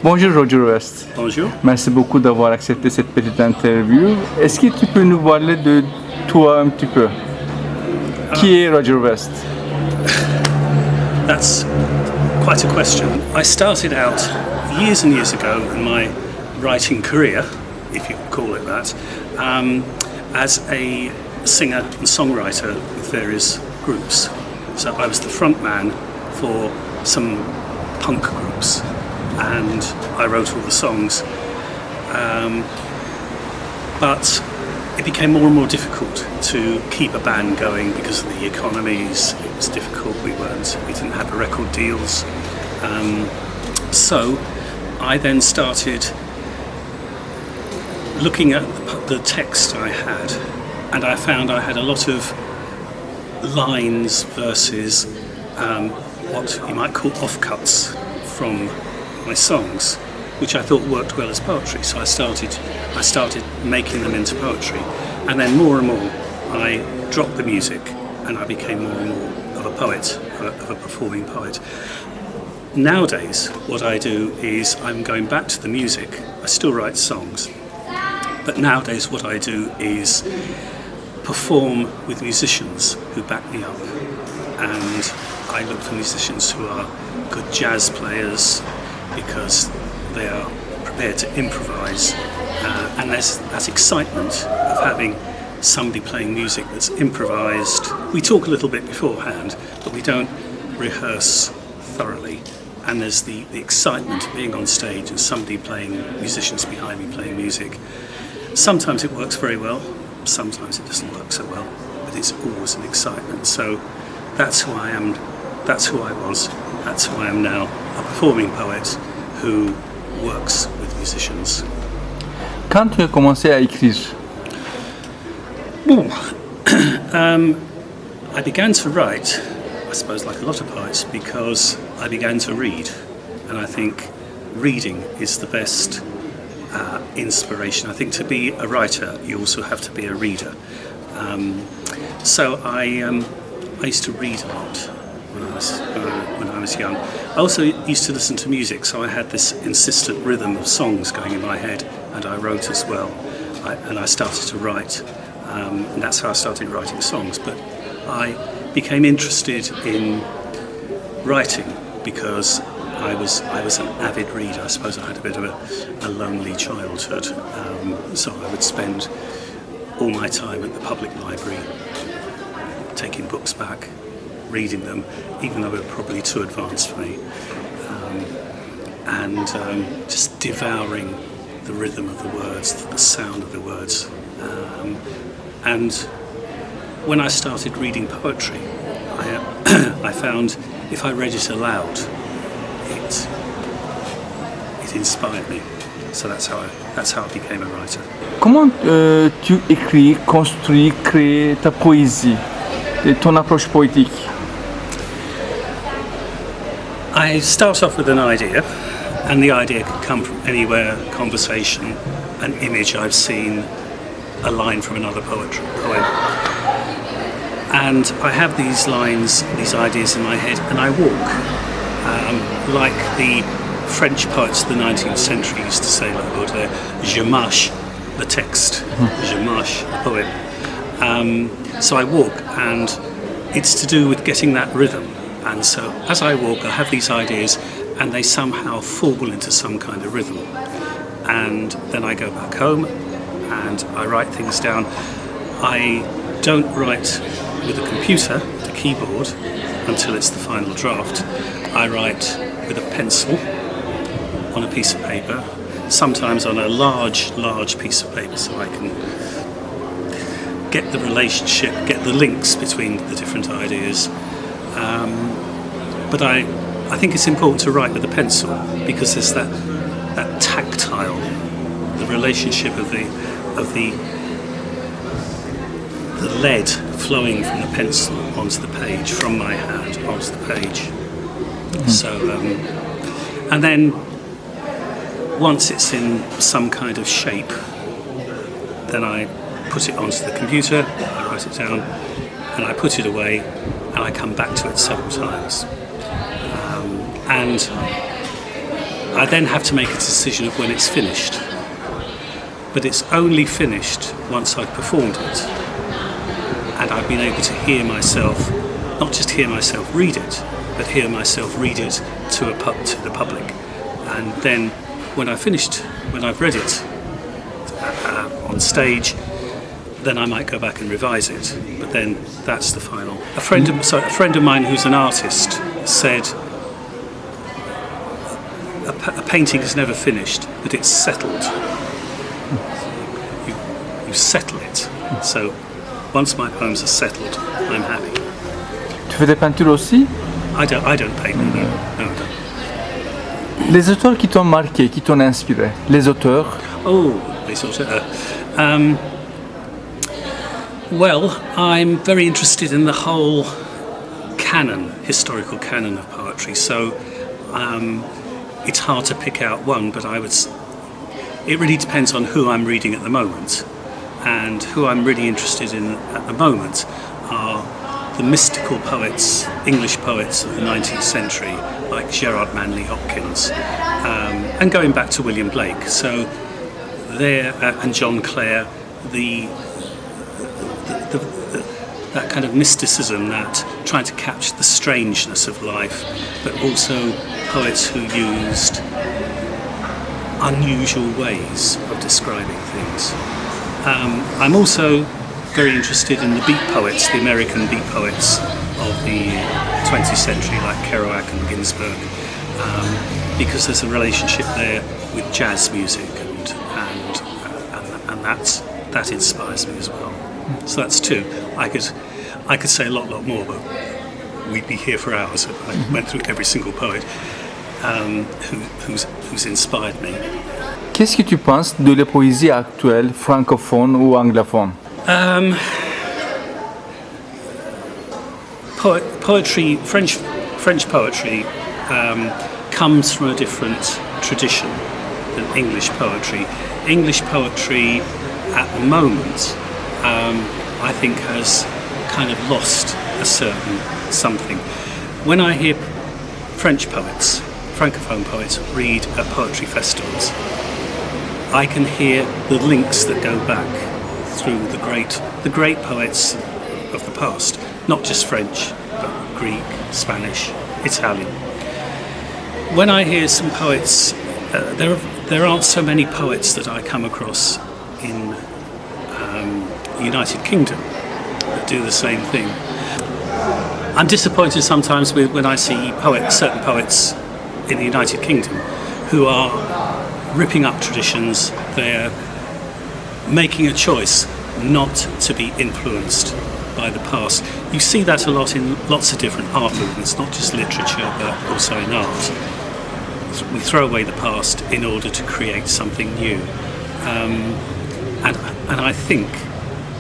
Bonjour Roger West. Bonjour. Merci beaucoup d'avoir accepté cette petite interview. Est-ce que tu peux nous parler de toi un petit peu? Qui est Roger West? That's quite a question. I started out years and years ago in my writing career, if you could call it that, as a singer and songwriter with various groups. So I was the front man for some punk groups, and I wrote all the songs. But it became more and more difficult to keep a band going because of the economies. It was difficult. We didn't have the record deals. So I then started looking at the text I had, and I found I had a lot of lines, verses, what you might call offcuts from my songs, which I thought worked well as poetry. So I started making them into poetry, and then more and more I dropped the music and I became more and more of a poet, of a performing poet. Nowadays what I do is I'm going back to the music. I still write songs, but nowadays what I do is perform with musicians who back me up, and I look for musicians who are good jazz players because they are prepared to improvise, and there's that excitement of having somebody playing music that's improvised. We talk a little bit beforehand, but we don't rehearse thoroughly, and there's the excitement of being on stage and somebody musicians behind me playing music. Sometimes it works very well, sometimes it doesn't work so well, but it's always an excitement. So that's who I am, that's who I was, that's who I am now, a performing poet who works with musicians. Quand tu as commencé à écrire? I began to write, I suppose like a lot of poets, because I began to read, and I think reading is the best inspiration. I think to be a writer you also have to be a reader. So I used to read a lot when I was young. I also used to listen to music, so I had this insistent rhythm of songs going in my head, and I wrote as well. And I started to write, and that's how I started writing songs. But I became interested in writing because I was an avid reader. I suppose I had a bit of a lonely childhood, so I would spend all my time at the public library taking books back, reading them, even though they were probably too advanced for me, and just devouring the rhythm of the words, the sound of the words. And when I started reading poetry, I found if I read it aloud, it inspired me. So that's how I became a writer. Comment tu écris, construis, crées ta poésie, ton approche poétique? I start off with an idea, and the idea can come from anywhere: conversation, an image I've seen, a line from another poem. And I have these lines, these ideas in my head, and I walk. Like the French poets of the 19th century used to say, like Baudelaire, je marche the text, je marche the poem. So I walk, and it's to do with getting that rhythm. And so as I walk, I have these ideas, and they somehow fall into some kind of rhythm. And then I go back home, and I write things down. I don't write with a computer, the keyboard, until it's the final draft. I write with a pencil on a piece of paper, sometimes on a large piece of paper, so I can get the relationship, get the links between the different ideas. But I think it's important to write with a pencil because there's that tactile, the relationship of the lead flowing from the pencil onto the page, from my hand onto the page. So, and then once it's in some kind of shape, then I put it onto the computer, I write it down, and I put it away, and I come back to it several times. And I then have to make a decision of when it's finished. But it's only finished once I've performed it. And I've been able to hear myself, not just hear myself read it, but hear myself read it to the public. And then when I've read it on stage, then I might go back and revise it. But then that's the final. A friend of mine who's an artist said, a painting is never finished, but it's settled. You settle it. So once my poems are settled, I'm happy. Tu fais des peintures aussi? I don't paint them. No, I don't. Les auteurs qui t'ont marqué, qui t'ont inspiré. Les auteurs. Oh, les auteurs. Well, I'm very interested in the whole historical canon of poetry. So it's hard to pick out one, but it really depends on who I'm reading at the moment. And who I'm really interested in at the moment are the mystical poets, English poets of the 19th century, like Gerard Manley Hopkins, and going back to William Blake. So there, and John Clare, that kind of mysticism, that trying to capture the strangeness of life, but also poets who used unusual ways of describing things. I'm also very interested in the beat poets, the American beat poets of the 20th century, like Kerouac and Ginsberg, because there's a relationship there with jazz music, and that inspires me as well. So that's two. I could say a lot more, but we'd be here for hours if I went through every single poet who's inspired me. Qu'est-ce que tu penses de la poésie actuelle, francophone ou anglophone? Poetry, French poetry, comes from a different tradition than English poetry. English poetry, at the moment, I think has kind of lost a certain something. When I hear French poets, francophone poets, read at poetry festivals, I can hear the links that go back through the great poets of the past, not just French, but Greek, Spanish, Italian. When I hear some poets, there aren't so many poets that I come across in the United Kingdom that do the same thing. I'm disappointed sometimes when I see certain poets in the United Kingdom who are ripping up traditions. They're making a choice not to be influenced by the past. You see that a lot in lots of different art movements, not just literature but also in art. We throw away the past in order to create something new. And I think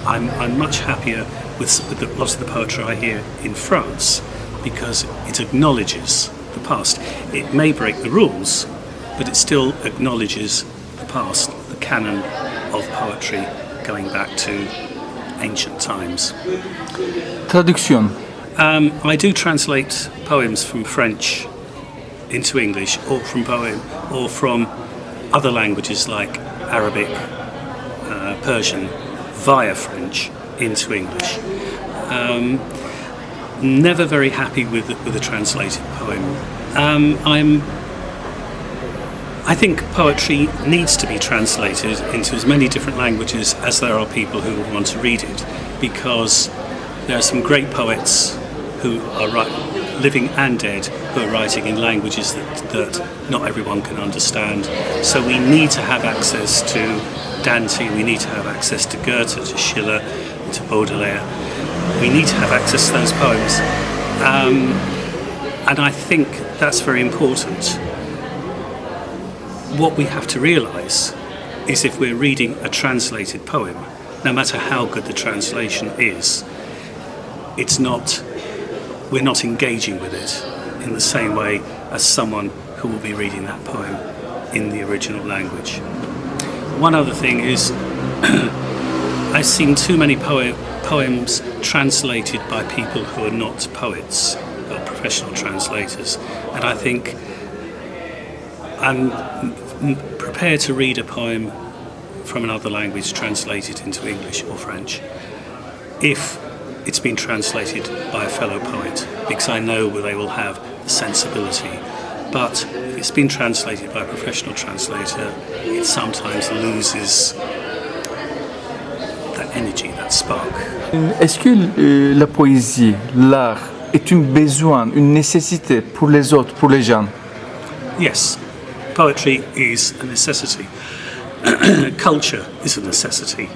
I'm much happier with lots of the poetry I hear in France because it acknowledges the past. It may break the rules, but it still acknowledges the past, the canon of poetry going back to ancient times. Traduction. I do translate poems from French into English, or from other languages like Arabic, Persian, via French into English. Never very happy with a translated poem. I think poetry needs to be translated into as many different languages as there are people who want to read it, because there are some great poets who are living and dead, who are writing in languages that not everyone can understand. So we need to have access to Dante, we need to have access to Goethe, to Schiller, to Baudelaire. We need to have access to those poems. And I think that's very important. What we have to realise is if we're reading a translated poem, no matter how good the translation is, we're not engaging with it in the same way as someone who will be reading that poem in the original language. One other thing is I've seen too many poems translated by people who are not poets or professional translators, and I think I'm prepared to read a poem from another language translated into English or French if it's been translated by a fellow poet, because I know they will have the sensibility. But if it's been translated by a professional translator, it sometimes loses that energy, that spark. Est-ce que la poésie, l'art, est un besoin, une nécessité pour les autres, pour les gens? Yes, poetry is a necessity. Culture is a necessity.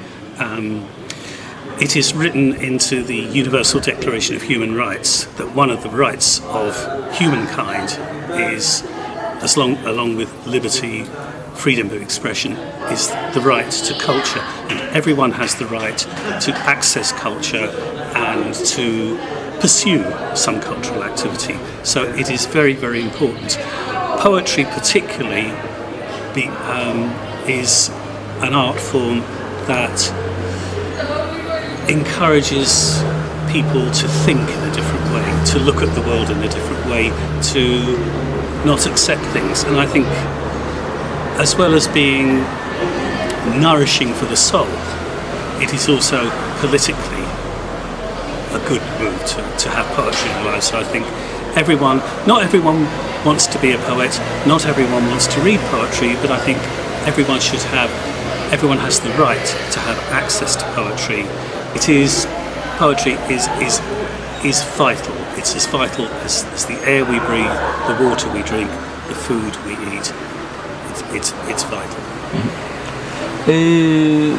It is written into the Universal Declaration of Human Rights that one of the rights of humankind is, along with liberty, freedom of expression, is the right to culture. And everyone has the right to access culture and to pursue some cultural activity. So it is very, very important. Poetry particularly is an art form that encourages people to think in a different way, to look at the world in a different way, to not accept things. And I think, as well as being nourishing for the soul, it is also politically a good move to have poetry in life. So I think not everyone wants to be a poet, not everyone wants to read poetry, but I think everyone has the right to have access to poetry. Poetry is vital. It's as vital as the air we breathe, the water we drink, the food we eat. It's vital. Et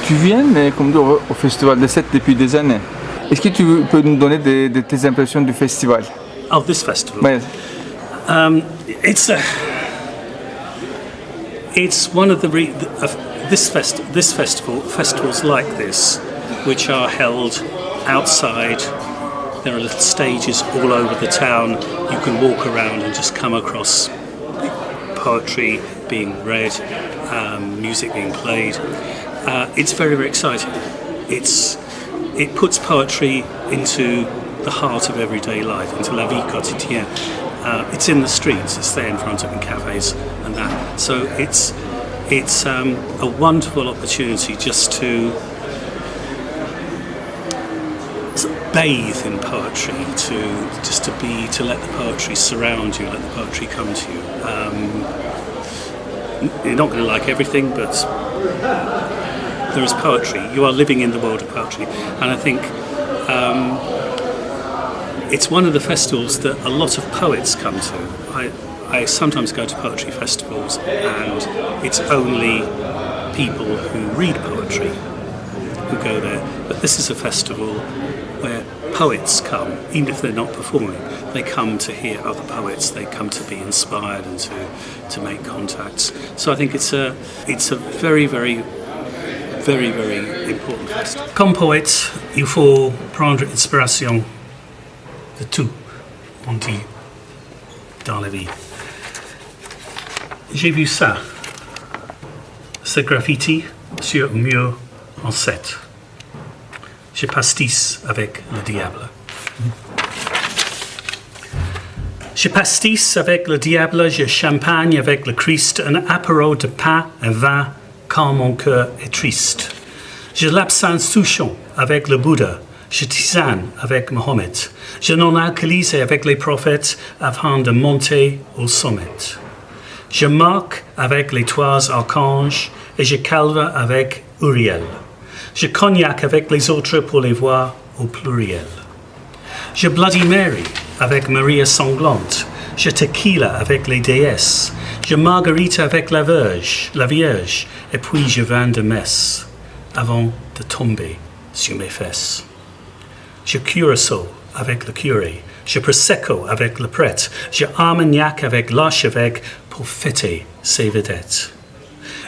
tu viens, comme dit, au Festival de Sète depuis des années. Est-ce que tu peux nous donner de tes impressions du festival? Of this festival? Ouais. It's one of festivals like this, which are held outside. There are little stages all over the town. You can walk around and just come across poetry being read, music being played. It's very, very exciting. It puts poetry into the heart of everyday life, into la vie quotidienne. It's in the streets, it's there in front of in cafes and that. So it's a wonderful opportunity just to bathe in poetry, to let the poetry surround you, let the poetry come to you. You're not going to like everything, but there is poetry. You are living in the world of poetry, and I think it's one of the festivals that a lot of poets come to. I sometimes go to poetry festivals, and it's only people who read poetry who go there. But this is a festival where poets come, even if they're not performing. They come to hear other poets. They come to be inspired and to make contacts. So I think it's a very, very, very, very important festival. Comme poète, il faut prendre inspiration de tout, on dit, dans la vie. J'ai vu ça, ce graffiti sur un mur en Sète. Je pastisse avec le diable. Je pastisse avec le diable, je champagne avec le Christ, un apéro de pain et vin quand mon cœur est triste. Je l'absinthe souchon avec le Bouddha, je tisane avec Mohammed, je non alcoolise avec les prophètes afin de monter au sommet. Je marque avec les trois archanges et je calve avec Uriel. Je cognac avec les autres pour les voir au pluriel. Je Bloody Mary avec Maria sanglante. Je tequila avec les déesses. Je margarita avec la Vierge. Et puis je vins de messe avant de tomber sur mes fesses. Je curaçao avec le curé. Je prosecco avec le prêtre. Je armagnac avec l'archevêque pour fêter ses vedettes.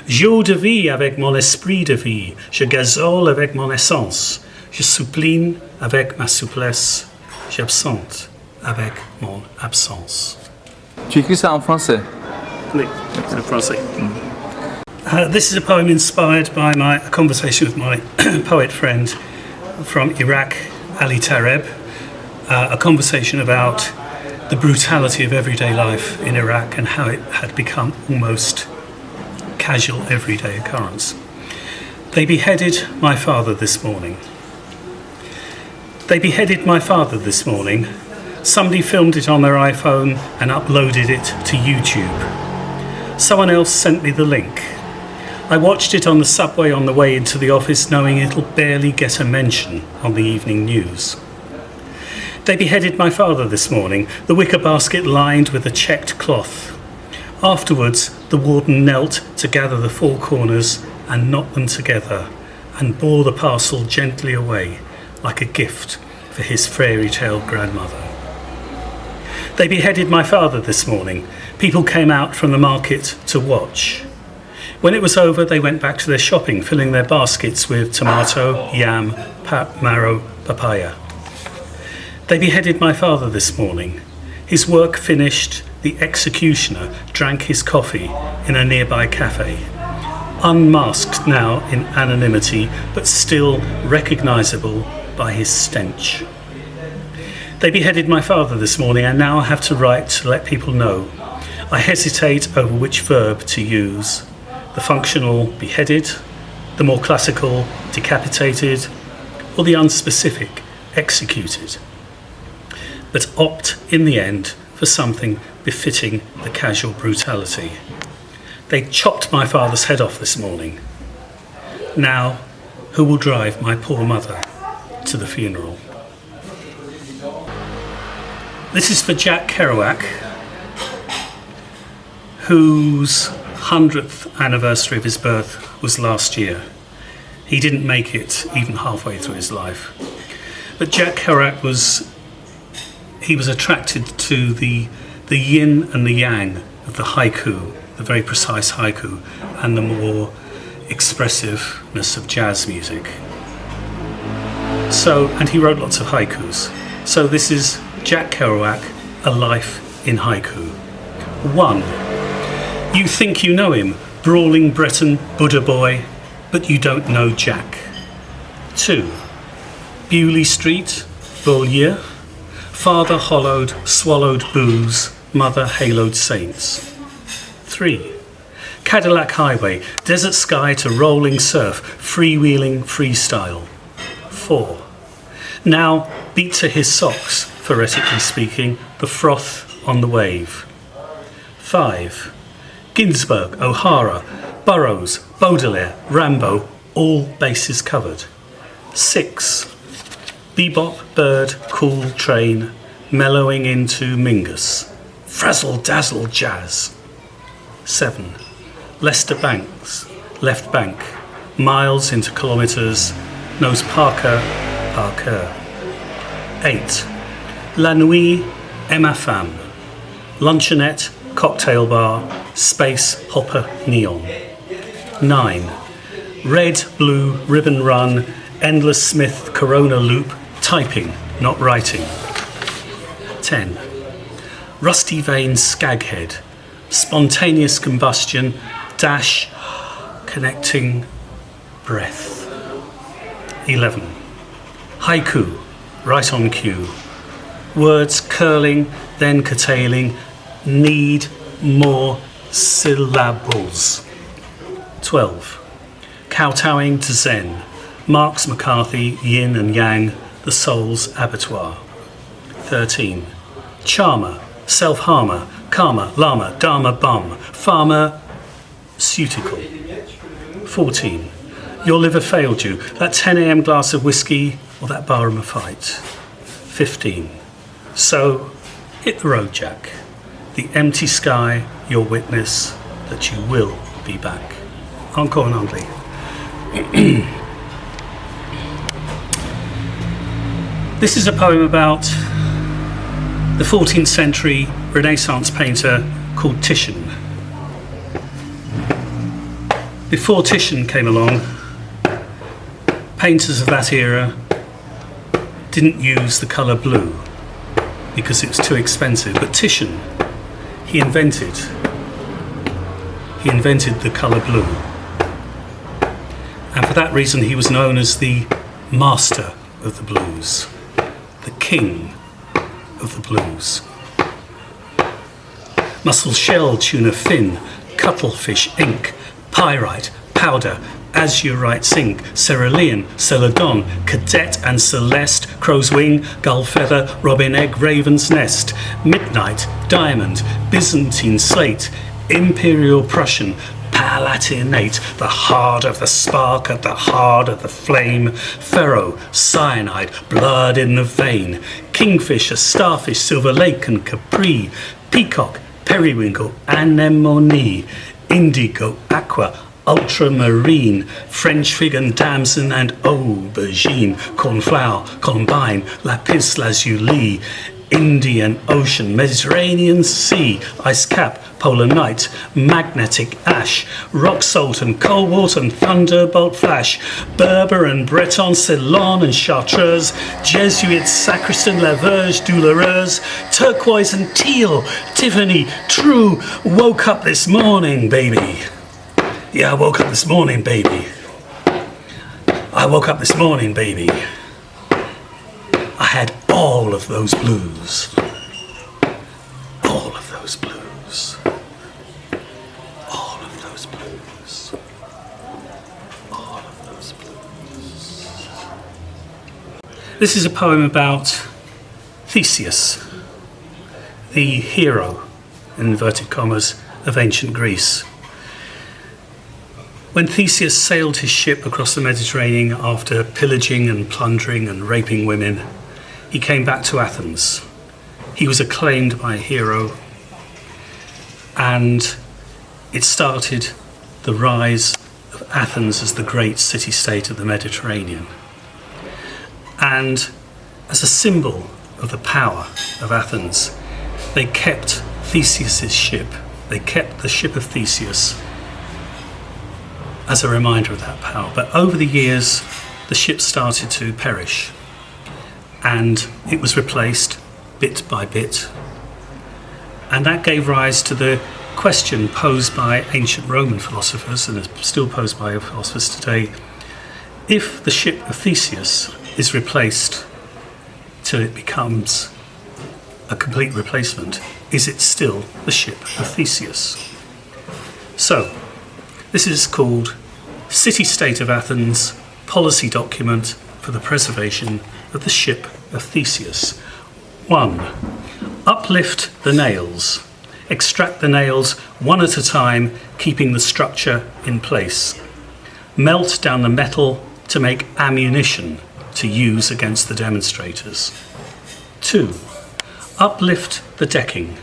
J'eau de vie avec mon esprit de vie, je gazole avec mon essence, je soupline avec ma souplesse, j'absente avec mon absence. Tu écris ça en français? company in français. This is a poem inspired by a conversation with my poet friend from Iraq, Ali Tareb, a conversation about the brutality of everyday life in Iraq and how it had become almost casual everyday occurrence. They beheaded my father this morning. They beheaded my father this morning. Somebody filmed it on their iPhone and uploaded it to YouTube. Someone else sent me the link. I watched it on the subway on the way into the office, knowing it'll barely get a mention on the evening news. They beheaded my father this morning, the wicker basket lined with a checked cloth. Afterwards, the warden knelt to gather the four corners and knot them together and bore the parcel gently away like a gift for his fairy tale grandmother. They beheaded my father this morning. People came out from the market to watch. When it was over, they went back to their shopping, filling their baskets with tomato, yam, marrow, papaya. They beheaded my father this morning. His work finished, the executioner drank his coffee in a nearby cafe. Unmasked now in anonymity, but still recognisable by his stench. They beheaded my father this morning, and now I have to write to let people know. I hesitate over which verb to use. The functional beheaded, the more classical decapitated, or the unspecific executed. But opt in the end for something befitting the casual brutality. They chopped my father's head off this morning. Now, who will drive my poor mother to the funeral? This is for Jack Kerouac, whose 100th anniversary of his birth was last year. He didn't make it even halfway through his life. But Jack Kerouac was attracted to the yin and the yang of the haiku, the very precise haiku, and the more expressiveness of jazz music. And he wrote lots of haikus. So this is Jack Kerouac, A Life in Haiku. 1. You think you know him, brawling Breton Buddha boy, but you don't know Jack. 2. Bewley Street, Beaulieu. Father hollowed, swallowed booze, mother haloed saints. 3. Cadillac Highway, desert sky to rolling surf, freewheeling freestyle. 4. Now beat to his socks, phoretically speaking, the froth on the wave. 5. Ginsberg, O'Hara, Burroughs, Baudelaire, Rambo, all bases covered. 6. Bebop, bird, cool train, mellowing into Mingus. Frazzle dazzle jazz. 7. Lester Banks, left bank, miles into kilometres, knows Parker. 8. La Nuit et ma femme, luncheonette, cocktail bar, space hopper neon. 9. Red, blue, ribbon run, endless Smith, Corona loop, typing, not writing. 10. Rusty vein skaghead, spontaneous combustion, dash, connecting, breath. 11. Haiku, right on cue. Words curling, then curtailing, need more syllables. 12. Kowtowing to Zen, Marx McCarthy, yin and yang, the soul's abattoir. 13. Charmer, self-harmer, karma, llama, dharma, bum, farmer, ceutical. 14. Your liver failed you, that 10 a.m. glass of whiskey or that barroom fight. 15. So, hit the road, Jack. The empty sky, your witness that you will be back. Encore en anglais. This is a poem about the 14th century Renaissance painter called Titian. Before Titian came along, painters of that era didn't use the colour blue because it was too expensive. But Titian, he invented he invented the colour blue. And for that reason he was known as the master of the blues, the king of the blues. Mussel shell, tuna fin, cuttlefish, ink, pyrite, powder, azurite, zinc, cerulean, celadon, cadet and celeste, crow's wing, gull feather, robin egg, raven's nest, midnight, diamond, Byzantine slate, imperial Prussian, palatinate, the heart of the spark at the heart of the flame, ferro, cyanide, blood in the vein, kingfisher, starfish, silver lake and capri, peacock, periwinkle, anemone, indigo, aqua, ultramarine, French fig and damson and aubergine, cornflower, columbine, lapis lazuli, Indian Ocean, Mediterranean Sea, ice cap, polar night, magnetic ash, rock salt and cobalt and thunderbolt flash, Berber and Breton, Ceylon and Chartreuse, Jesuit, sacristan, Laverge, Douloureuse, turquoise and teal, Tiffany, true, woke up this morning, baby. Yeah, I woke up this morning, baby. I woke up this morning, baby. I had all of those blues. All of those blues. All of those blues. All of those blues. This is a poem about Theseus, the hero, in inverted commas, of ancient Greece. When Theseus sailed his ship across the Mediterranean after pillaging and plundering and raping women, he came back to Athens. He was acclaimed by a hero, and it started the rise of Athens as the great city-state of the Mediterranean. And as a symbol of the power of Athens, they kept Theseus's ship. They kept the ship of Theseus as a reminder of that power. But over the years, the ship started to perish, and it was replaced bit by bit. And that gave rise to the question posed by ancient Roman philosophers, and is still posed by philosophers today: if the ship of Theseus is replaced till it becomes a complete replacement, is it still the ship of Theseus? So, this is called City-State of Athens, Policy Document for the Preservation of the Ship of Theseus. 1. Uplift the nails. Extract the nails one at a time, keeping the structure in place. Melt down the metal to make ammunition to use against the demonstrators. 2. Uplift the decking.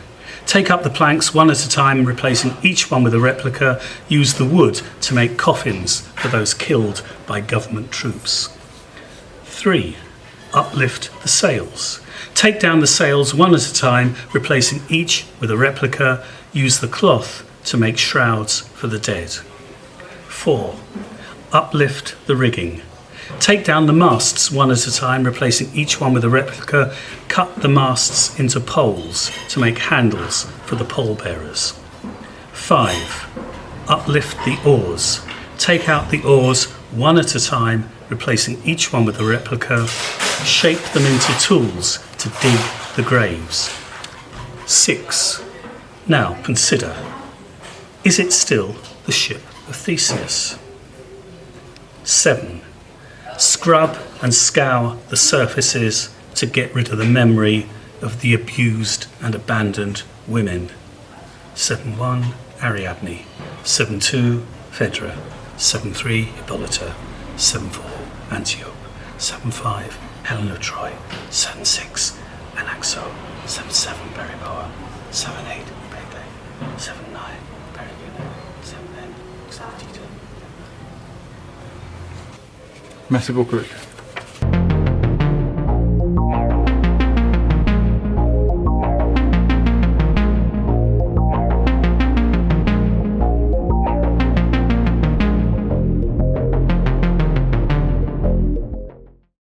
Take up the planks one at a time, replacing each one with a replica. Use the wood to make coffins for those killed by government troops. 3. Uplift the sails. Take down the sails one at a time, replacing each with a replica. Use the cloth to make shrouds for the dead. 4. Uplift the rigging. Take down the masts one at a time, replacing each one with a replica. Cut the masts into poles to make handles for the pole bearers. 5. Uplift the oars. Take out the oars one at a time, replacing each one with a replica. Shape them into tools to dig the graves. 6. Now consider, is it still the ship of Theseus? 7. Scrub and scour the surfaces to get rid of the memory of the abused and abandoned women. 7.1 Ariadne, 7.2 Phaedra, 7.3 Hippolyta, 7.4 Antiope, 7.5 Helen of Troy, 7.6 Anaxo, 7.7 Periboa, 7.8 Pepe, 7.9 Perigune, 7.10 Xanthita. Merci beaucoup.